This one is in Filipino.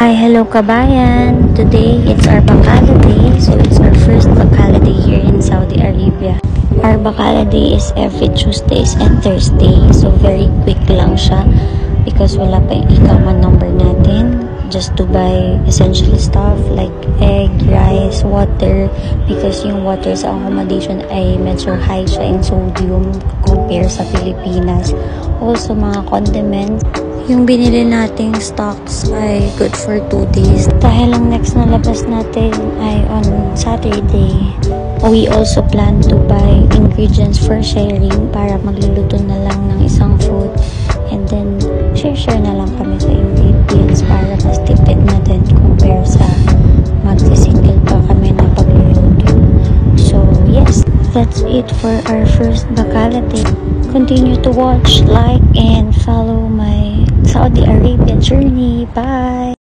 Hi, hello kabayan! Today, it's our Bacala Day. So, it's our first Bacala Day here in Saudi Arabia. Our Bacala Day is every Tuesdays and Thursday. So, very quick lang siya because wala pa yung ikaman number natin. Just to buy essential stuff like egg, rice, water. Because yung water sa accommodation ay medyo high siya in sodium compare sa Pilipinas. Also, mga condiments. Yung binili nating stocks ay good for 2 days. Dahil ang next na labas natin ay on Saturday. We also plan to buy ingredients for sharing para magluluto na lang ng isang food. And then, share na lang kami sa ingredients para mas tipid na din compare sa magsisingle pa kami na pagluluto. So, yes, that's it for our first Bacala Day. Continue to watch, like, and follow my Saudi Arabia journey. Bye!